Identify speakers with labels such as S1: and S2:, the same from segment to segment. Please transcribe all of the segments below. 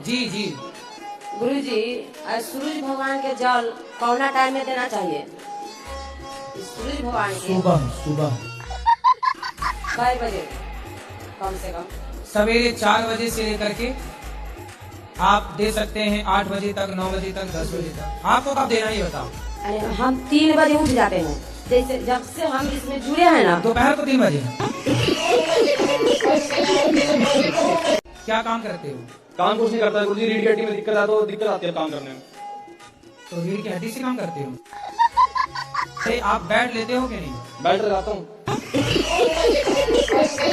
S1: जी जी।
S2: गुरु जी, सूरज भगवान के जल कौना टाइम में देना चाहिए? सूरज भगवान के
S1: सुबह सुबह
S2: कई बजे? कम से कम
S1: सवेरे 4 बजे से लेकर के आप दे सकते हैं 8 बजे तक, 9 बजे तक, 10 बजे तक। आपको कब देना ही बताओ।
S2: अरे हम 3 बजे उठ जाते हैं, जैसे जब से हम इसमें जुड़े हैं ना।
S1: दोपहर को 3 बजे। क्या काम करते हो?
S3: काम कुछ नहीं करता गुरुजी, रीढ़ की हड्डी में दिक्कत है तो दिक्कत आती है काम करने में।
S1: तो रीढ़ की हड्डी से काम करते हो? से आप बैठ लेते हो कि नहीं?
S3: बैठ लगाता हूँ।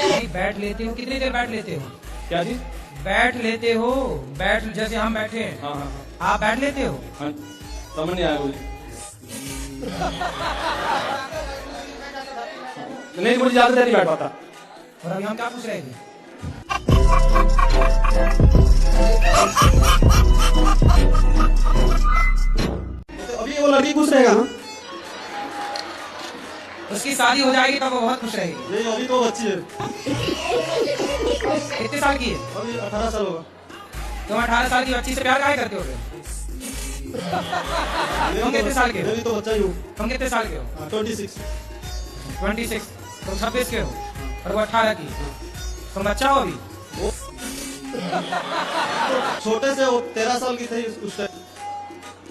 S1: नहीं, बैठ लेते हो? कितनी देर बैठ लेते हो?
S3: क्या जी?
S1: बैठ लेते हो? बैठ जैसे हम बैठे हैं।
S3: हाँ हाँ
S1: आप बैठ लेते हो?
S3: हाँ, समझ नहीं आया गुरुजी। नहीं गुरुजी, ज्यादा देर नहीं बैठ पाता।
S1: और अभी हम क्या पूछ रहे थे?
S3: तो अभी वो लड़की खुश रहेगा ना?
S1: उसकी शादी हो जाएगी तब वो बहुत खुश रहेगी।
S3: नहीं, अभी तो बच्ची है।
S1: कितने साल की है?
S3: अभी 18 साल होगा।
S1: तुम 18 साल की बच्ची से प्यार काहे करते हो? तुम कितने साल के हो?
S3: अभी तो बच्चा ही हूँ।
S1: तुम कितने साल के हो?
S3: 26।
S1: 26। तुम 26 के हो और वो 18 की। तुम बच्चा हो अभी?
S3: छोटे से वो 13 साल की थी उस टाइम।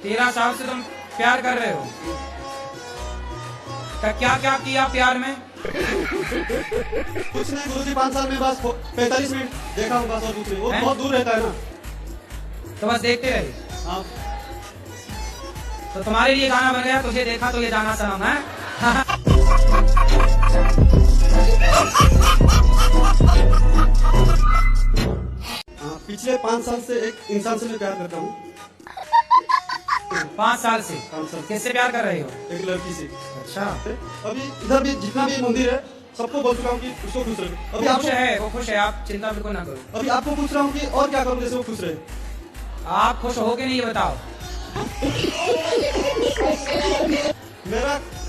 S1: 13 साल से तुम प्यार कर रहे हो? तो क्या क्या किया प्यार में?
S3: कुछ नहीं गुरुजी, 5 साल में बस 45 मिनट देखा हूँ बस, और कुछ नहीं। वो बहुत दूर रहता है ना।
S1: तो बस देखते रहे।
S3: हाँ।
S1: तो तुम्हारे लिए गाना बन गया, तुझे देखा तो ये जाना सनम है।
S3: पिछले 5 साल से एक इंसान से मैं प्यार करता हूँ।
S1: 5 साल से?
S3: 5 साल
S1: किससे प्यार कर रहे हो?
S3: एक लड़की से।
S1: अच्छा।
S3: अभी इधर भी जितना भी मंदिर है सबको बोल चुका हूँ कि उसको खुश रहे। अभी
S1: वो खुश
S3: आपको
S1: है, वो खुश है, आप चिंता बिल्कुल ना करो।
S3: अभी आपको पूछ रहा हूँ कि और क्या करूँ जैसे वो खुश रहे।
S1: आप खुश हो के नहीं, ये बताओ।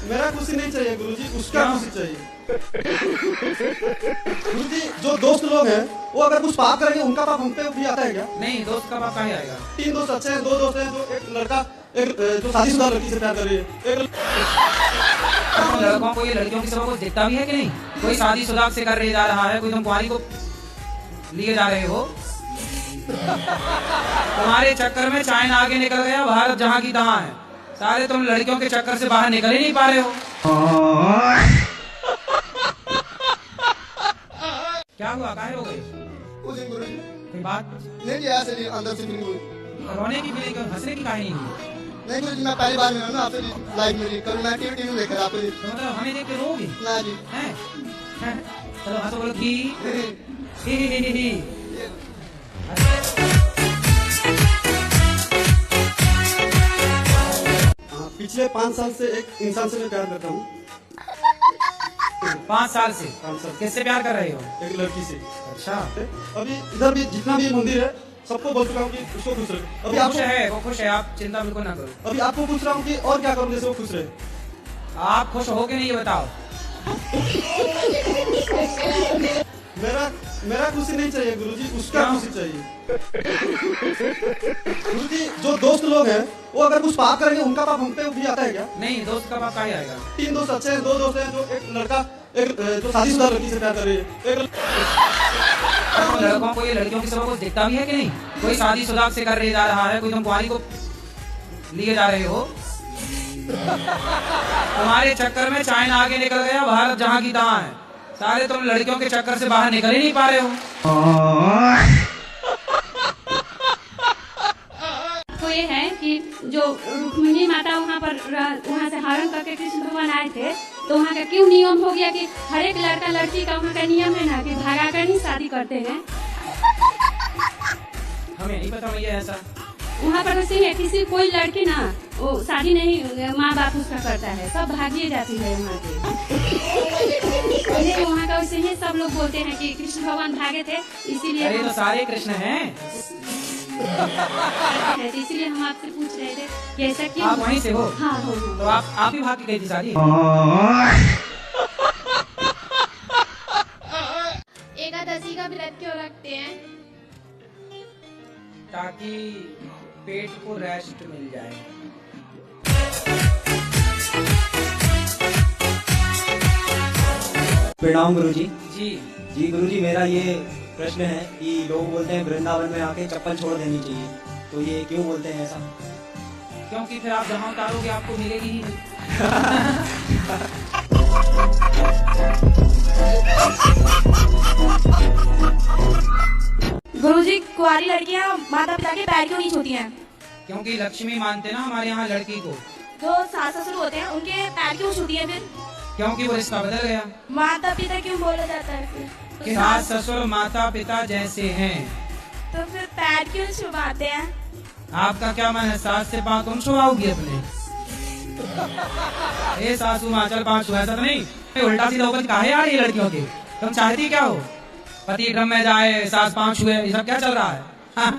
S3: मेरा खुशी नहीं चाहिए गुरुजी, उसका
S1: क्यों?
S3: खुशी चाहिए। गुरुजी, जो दोस्त लोग हैं वो अगर कुछ पाप करेंगे उनका पाप हम पे भी आता है क्या?
S1: नहीं, दोस्त का पाप कहाँ आएगा?
S3: 3 दोस्त अच्छे हैं, 2 दोस्त हैं जो एक लड़का जो शादीशुदा लड़की से प्यार कर रही है।
S1: तुम लड़कों को, ये लड़कियों की सबको दिखता भी है कि नहीं? कोई शादीशुदा से कर जा रहा है, कोई तुम कुंवारी को लिए जा रहे हो। तुम्हारे चक्कर में चाइना आगे निकल गया, भारत जहाँ की तहाँ है। सारे तुम लड़कियों के चक्कर से बाहर निकल ही नहीं पा रहे हो। क्या हुआ, काहे हो गए? कोई बात?
S4: नहीं ऐसे नहीं, अंदर से फीलिंग हुई।
S1: रोने की फीलिंग, हंसने की कहानी नहीं?
S4: नहीं गुरुजी, मैं पहली बार मिला ना आपसे लाइव में, कभी मैं टीवी देखा आपको।
S1: तो मतलब हमें देख के रोगे?
S4: ना जी।
S1: हैं? चलो हंसो, बोलो ही।
S3: पिछले 5 साल से एक इंसान से मैं प्यार करता हूँ।
S1: 5 साल से?
S3: 5 साल।
S1: किससे प्यार कर रहे हो?
S3: एक लड़की से।
S1: अच्छा।
S3: अभी इधर भी जितना भी मंदिर है सबको बोल चुका हूँ कि उसको खुश रहे। अभी
S1: वो खुश
S3: आपको
S1: है, वो खुश है, आप चिंता बिल्कुल ना करो।
S3: अभी आपको पूछ रहा हूँ कि और क्या करूँ जैसे वो खुश रहे।
S1: आप खुश हो के नहीं, ये बताओ।
S3: मेरा खुशी नहीं चाहिए गुरुजी, उसका
S1: क्यों?
S3: खुशी चाहिए। गुरुजी, जो दोस्त लोग हैं वो अगर कुछ पाप करेंगे उनका पाप हम पे भी आता है क्या?
S1: नहीं, दोस्त का पाप कहाँ आएगा?
S3: 3 दोस्त अच्छे हैं, 2 दोस्त हैं जो एक लड़का जो शादीशुदा लड़की से प्यार कर रही है।
S1: तुम लड़कों को, ये लड़कियों की सबको दिखता भी है कि नहीं? कोई शादीशुदा से कर जा रहा है, कोई तुम कुंवारी को लिए जा रहे हो। तुम्हारे चक्कर में चाइना आगे निकल गया, भारत जहाँ की तहाँ है। सारे तुम लड़कियों के चक्कर से बाहर निकल ही नहीं पा रहे हो।
S5: तो ये है कि जो रुक्मिणी माता वहाँ से हरण करके कृष्ण भगवान आए थे, तो वहाँ का क्यों नियम हो गया कि हर एक लड़का लड़की का वहाँ का नियम है ना कि भागा कर ही शादी करते हैं।
S1: हमें नहीं पता भैया ऐसा।
S5: वहाँ पर वैसे है, किसी कोई लड़की ना वो शादी नहीं माँ बाप उसका करता है, सब भागिए जाती है वहाँ के। वहाँ का वैसे ही सब लोग बोलते हैं कि कृष्ण भगवान भागे थे, इसीलिए
S1: अरे तो सारे कृष्ण हैं।
S5: इसीलिए हम आपसे पूछ रहे थे कि ऐसा क्यों?
S1: आप वहीं से हो?
S5: हाँ।
S1: तो आप ही भाग के गई थी शादी?
S6: एकादशी का व्रत क्यों रखते हैं?
S1: ताकि पेट को रेस्ट मिल जाए।
S6: प्रणाम गुरुजी।
S1: जी
S6: जी गुरुजी, मेरा ये प्रश्न है कि लोग बोलते हैं वृंदावन में आके चप्पल छोड़ देनी चाहिए, तो ये क्यों बोलते हैं ऐसा?
S1: क्योंकि फिर आप जहाँ उतारोगे आपको मिलेगी ही नहीं।
S7: गुरुजी, कुंवारी लड़कियां माता पिता के पैर क्यों नहीं छूती हैं?
S1: क्योंकि लक्ष्मी मानते ना हमारे यहाँ लड़की को।
S7: जो सास ससुर होते हैं उनके पैर क्यों छूती है फिर?
S1: क्योंकि वो रिश्ता बदल गया।
S7: माता पिता क्यों बोला जाता है फिर?
S1: कि सास ससुर माता पिता जैसे हैं।
S7: तो फिर पैर क्यों छुपाते हैं?
S1: आपका क्या मन है, सास से पाँव तुम छुआओगी अपने? ए सासू माँ चल पाँव छुआ, ऐसा तो नहीं। उल्टा सीधा उपज काहे आ रही है लड़कियों की? तुम चाहती क्या हो? पति ड्रम में जाए, सास पाँव छुए, ये सब क्या चल रहा है? हाँ?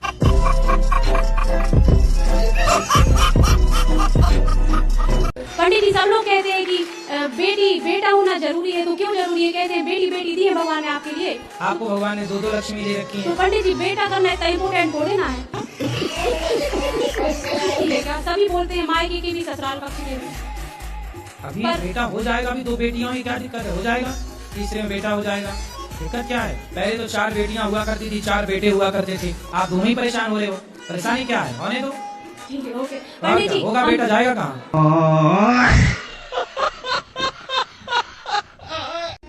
S5: पंडित जी, सब लोग कहते हैं कि बेटी बेटा होना जरूरी है, तो क्यों जरूरी है? कहते हैं बेटी बेटी दी है भगवान ने आपके लिए।
S1: आपको भगवान ने दो लक्ष्मी दे रखी
S5: तो
S1: है।
S5: पंडित जी, बेटा करना इतना इम्पोर्टेंट थोड़े ना है। क्या सभी बोलते हैं मायके की भी ससुराल पक्ष के भी।
S1: अभी बेटा हो जाएगा, अभी 2 बेटियां ही, क्या दिक्कत है? हो जाएगा, तीसरे में बेटा हो जाएगा, दिक्कत क्या है? पहले तो 4 बेटियां हुआ करती थी, 4 बेटे हुआ करते थे। आप दोनों ही परेशान हो रहे हो, परेशानी क्या है? होने दो,
S5: ठीक है, ओके। पंडित जी,
S1: होगा बेटा, जाएगा कहाँ?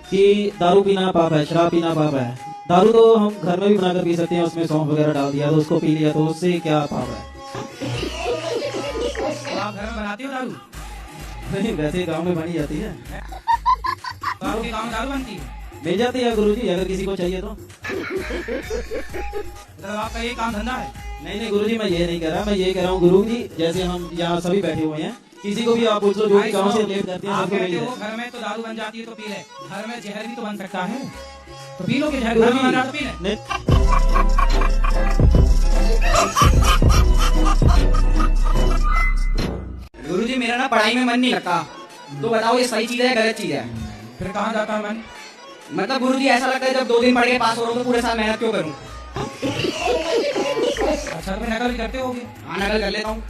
S6: कि दारू पीना पाप है, शराब पीना पाप है। दारू तो हम घर में भी बनाकर पी सकते हैं, उसमें सौंफ वगैरह डाल दिया तो उसको पी लिया, तो उससे क्या पाप है?
S1: तो आप घर में बनाते हो दारू?
S6: नहीं, वैसे गांव में बनी जाती है।
S1: तो आपके गाँव में दारू बनती है?
S6: मिल जाती है गुरुजी, अगर किसी को चाहिए तो।
S1: मतलब आपका ये काम धंधा है?
S6: नहीं गुरुजी, मैं ये नहीं कह रहा, मैं ये कह रहा हूँ गुरुजी, जैसे हम यहाँ सभी बैठे हुए हैं, किसी को भी आप पूछ लो जो
S1: भाई
S6: गाँव से
S1: सुनो,
S6: रिलेट करते हैं,
S1: आप
S6: सबको मिल
S1: कहते हो
S6: जाए।
S1: घर में तो दारू बन जाती है तो पी ले, घर में जहर भी तो बन सकता है, तो पी लो। कि जहर घर में बन रहा तो पी ले।
S6: नहीं,
S8: गुरुजी, मेरा ना पढ़ाई में मन नहीं लगता, तो बताओ ये सही चीज है गलत चीज है?
S1: फिर कहाँ जाता है मन?
S8: मतलब गुरुजी, ऐसा लगता है जब 2 दिन पढ़ के पास हो रहा हूँ तो पूरे साल मेहनत क्यों करूँ?
S1: अच्छा, तो नकल भी करते होगे?
S8: हाँ, नकल कर लेता हूँ।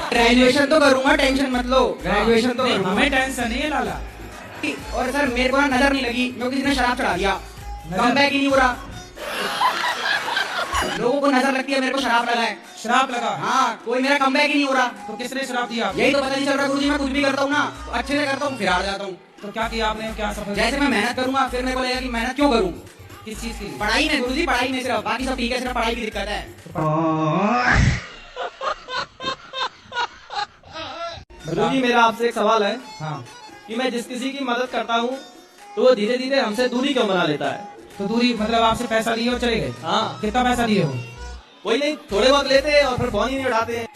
S8: ग्रेजुएशन तो करूंगा, टेंशन मत लो, ग्रेजुएशन तो
S1: नहीं,
S8: करूंगा।
S1: हमें टेंशन नहीं है लाला।
S8: और सर मेरे को ना नजर नहीं लगी, क्योंकि किसी ने शराब चढ़ा दिया,
S1: नजर?
S8: कम बैक ही नहीं हो रहा। लोगों को नजर लगती है मेरे को शराब लगा है।
S1: शराब लगा?
S8: हाँ, कोई मेरा कम बैक ही नहीं हो रहा।
S1: तो किसने शराब दिया आपको?
S8: यही तो पता नहीं चल रहा गुरुजी, मैं कुछ भी करता हूँ ना तो अच्छे से करता हूँ, फिर हार जाता हूँ।
S1: तो क्या किया आपने, क्या सफल?
S8: जैसे मैं मेहनत करूंगा फिर मेरे को लगेगा कि मेहनत क्यों करूँ?
S1: किस चीज की?
S8: पढ़ाई में गुरुजी, पढ़ाई में सिर्फ, बाकी सब ठीक है, सिर्फ पढ़ाई की दिक्कत है।
S6: गुरुजी, मेरा आपसे एक सवाल है
S1: हाँ,
S6: कि मैं जिस किसी की मदद करता हूँ तो वो धीरे धीरे हमसे दूरी क्यों बना लेता है?
S1: तो दूरी मतलब आपसे पैसा लिए और चले गए?
S6: हाँ,
S1: कितना पैसा दिए हो?
S6: कोई नहीं, थोड़े बहुत लेते हैं और फिर फोन ही नहीं उठाते हैं।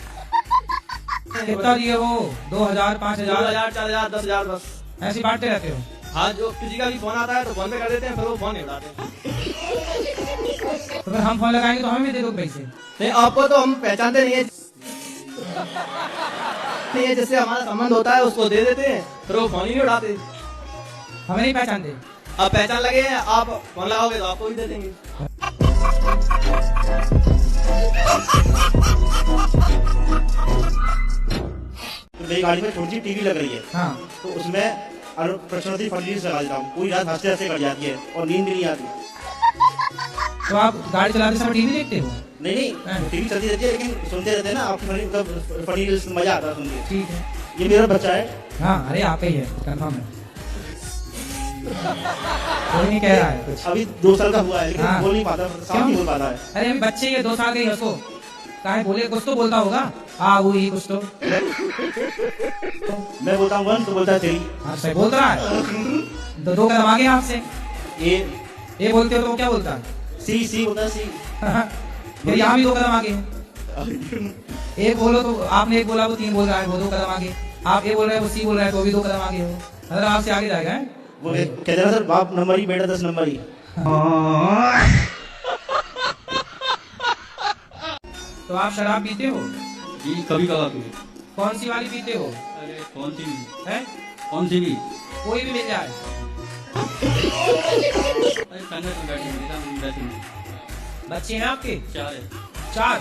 S1: कितना दिए हो? 2000, 5000?
S6: 2000, 4000, 10,000 बस।
S1: ऐसी बांटते रहते हो?
S6: हाँ, जो किसी का भी फोन आता है तो फोन पे कर देते हैं, फिर वो फोन नहीं उठाते।
S1: तो फिर हम फोन लगाएंगे तो हमें भी दे दो पैसे।
S6: नहीं, आपको तो हम पहचानते नहीं है, नहीं है जिससे हमारा संबंध होता है उसको दे देते हैं, फिर वो फोन ही नहीं उठाते।
S1: हमें नहीं पहचानते?
S6: आप पहचान लगे हैं, आप फोन लगाओगे तो आपको भी दे देंगे।
S3: तो मेरी गाड़ी में छोटी सी टीवी लग रही है,
S1: हाँ,
S3: तो उसमें प्रश्नोत्तरी फर्नीचर लगा देता हूँ, पूरी रात हंसते हंसते कट जाती है और नींद भी नहीं आती।
S1: तो आप गाड़ी चलाते समय टीवी देखते हो?
S3: नहीं, टीवी चलती रहती है लेकिन सुनते रहते हैं ना, आपकी फर्नीचर मजा आता है सुन के।
S1: ठीक है।
S3: ये मेरा बच्चा है।
S1: हाँ, अरे आप ही है, कंफर्म है। कोई नहीं कह रहा है कुछ।
S3: अभी 2 साल का हुआ है लेकिन
S1: हाँ।
S3: बोल नहीं पाता, साफ
S1: क्यों?
S3: नहीं बोल पाता है।
S1: अरे अभी बच्चे ये 2 साल के ही हंसो, काहे बोले, कुछ तो बोलता होगा। हाँ, वो ही कुछ तो।
S3: मैं बोलता हूँ 1 तो बोलता है 3।
S1: हाँ, सही बोल रहा है। तो 2 कदम आगे आपसे। ये बोलते हो तो वो क्या बोलता है?
S3: सी बोलता है, सी।
S1: फिर यहाँ भी 2 कदम आगे हैं। एक बोलो तो आपने एक बोला, वो 3 बोल रहा है, वो 2 कदम आगे। आप ये बोल रहे हैं, वो सी बोल रहा है, तो भी 2 कदम आगे हो। मतलब आपसे आगे जाएगा है?
S3: वो कहते हैं सर, बाप नंबर ही, बेटा 10 नंबर ही।
S1: तो आप शराब पीते हो?
S9: जी, कभी कभार पी।
S1: कौन सी वाली पीते हो?
S9: अरे कौन सी भी?
S1: है?
S9: कौन सी भी?
S1: कोई भी मिल जाए।
S9: अरे संगत में बैठे हैं, बैठे हैं।
S1: बच्चे हैं आपके?
S9: 4 है।
S1: 4।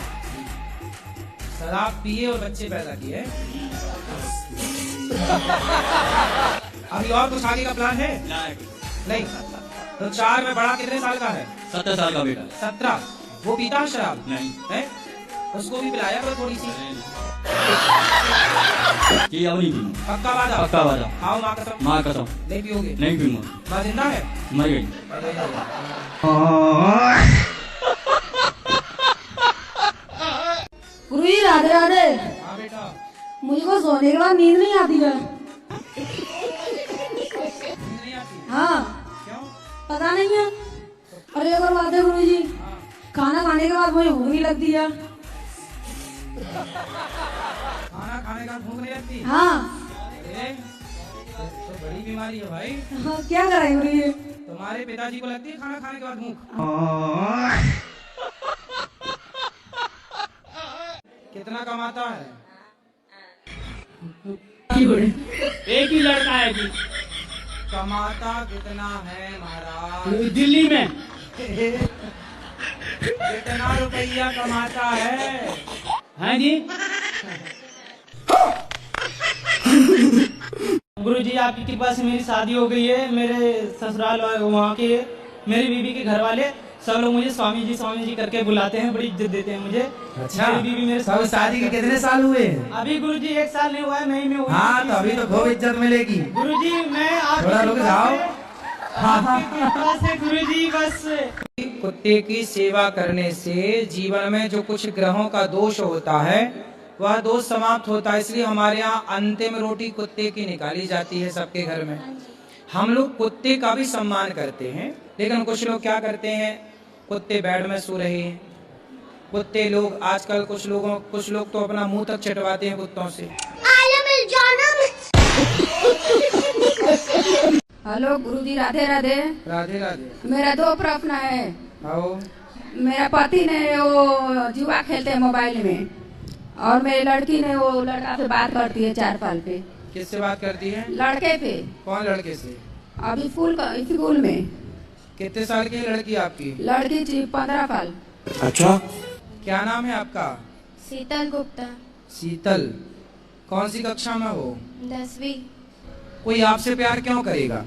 S1: शराब पिए और बच्चे पैदा किए। अभी और कुछ आगे का प्लान है? नहीं। तो 4 में बड़ा कितने साल का है?
S9: 17 साल का बेटा।
S1: 17। वो पीता है शराब?
S9: नहीं।
S1: है? उसको भी पिलाया करो थोड़ी सी।
S9: ये अब नहीं पीऊंगा।
S1: पक्का वादा?
S9: पक्का वादा।
S1: खाओ माँ कसम।
S9: माँ कसम।
S1: नहीं पियोगे?
S9: नहीं पीऊंगा।
S1: माँ जिंदा है?
S9: मर गई।
S7: गुरुजी राधे राधे।
S1: हाँ बेटा।
S7: मुझको सोने के बाद नींद नहीं आती है।
S1: नींद नहीं आती?
S7: हाँ,
S1: क्यों?
S7: पता नहीं है। अरे एक और बात है गुरुजी, खाना खाने के बाद मुझे भूख नहीं लगती है।
S1: खाना खाने का भूख नहीं लगती?
S7: हाँ।
S1: अरे, तो बड़ी बीमारी है भाई।
S7: हाँ, क्या करें गुरुजी?
S1: तुम्हारे पिताजी को लगती है खाना खाने के बाद भूख? कितना कमाता है?
S8: एक ही लड़का है जी।
S1: कमाता कितना है महाराज?
S8: दिल्ली में।
S1: कितना रुपया कमाता है?
S8: हाँ जी। गुरुजी आपकी कृपा से मेरी शादी हो गई है। मेरे ससुराल वहाँ के मेरी बीवी के घर वाले सब लोग मुझे स्वामी जी करके बुलाते हैं, बड़ी इज्जत देते हैं मुझे।
S1: अच्छा।
S8: मेरी बीवी मेरे
S1: सब शादी के कितने साल हुए हैं?
S8: अभी गुरुजी 1 साल नहीं हुआ है, मई में हुई।
S1: हाँ, तो अभी तो खूब इज्जत मिलेगी।
S8: गुरुजी मैं
S1: थोड़ा रुक जाओ।
S8: आपकी कृपा से गुरुजी बस।
S1: कुत्ते की सेवा करने से जीवन में जो कुछ ग्रहों का दोष होता है वह दोष समाप्त होता है। इसलिए हमारे यहाँ अंतिम रोटी कुत्ते की निकाली जाती है सबके घर में। हम लोग कुत्ते का भी सम्मान करते हैं, लेकिन कुछ लोग क्या करते हैं, कुत्ते बेड में सो रहे हैं। कुत्ते लोग आजकल कुछ लोग तो अपना मुंह तक चटवाते हैं कुत्तों से।
S7: हेलो गुरुजी राधे राधे।
S1: राधे राधे।
S7: मेरा 2 प्रश्न है।
S1: आओ।
S7: मेरा पति ने वो जुआ खेलते हैं मोबाइल में, और मेरी लड़की ने वो लड़का से बात करती है 4 साल पे।
S1: किससे बात करती है?
S7: लड़के पे।
S1: कौन लड़के से?
S7: अभी स्कूल में।
S1: कितने साल की है लड़की आपकी?
S7: लड़की जी 15 साल।
S1: अच्छा। क्या नाम है आपका?
S5: शीतल गुप्ता।
S1: शीतल। कौन सी कक्षा में हो?
S5: 10वीं।
S1: कोई आपसे प्यार क्यों करेगा?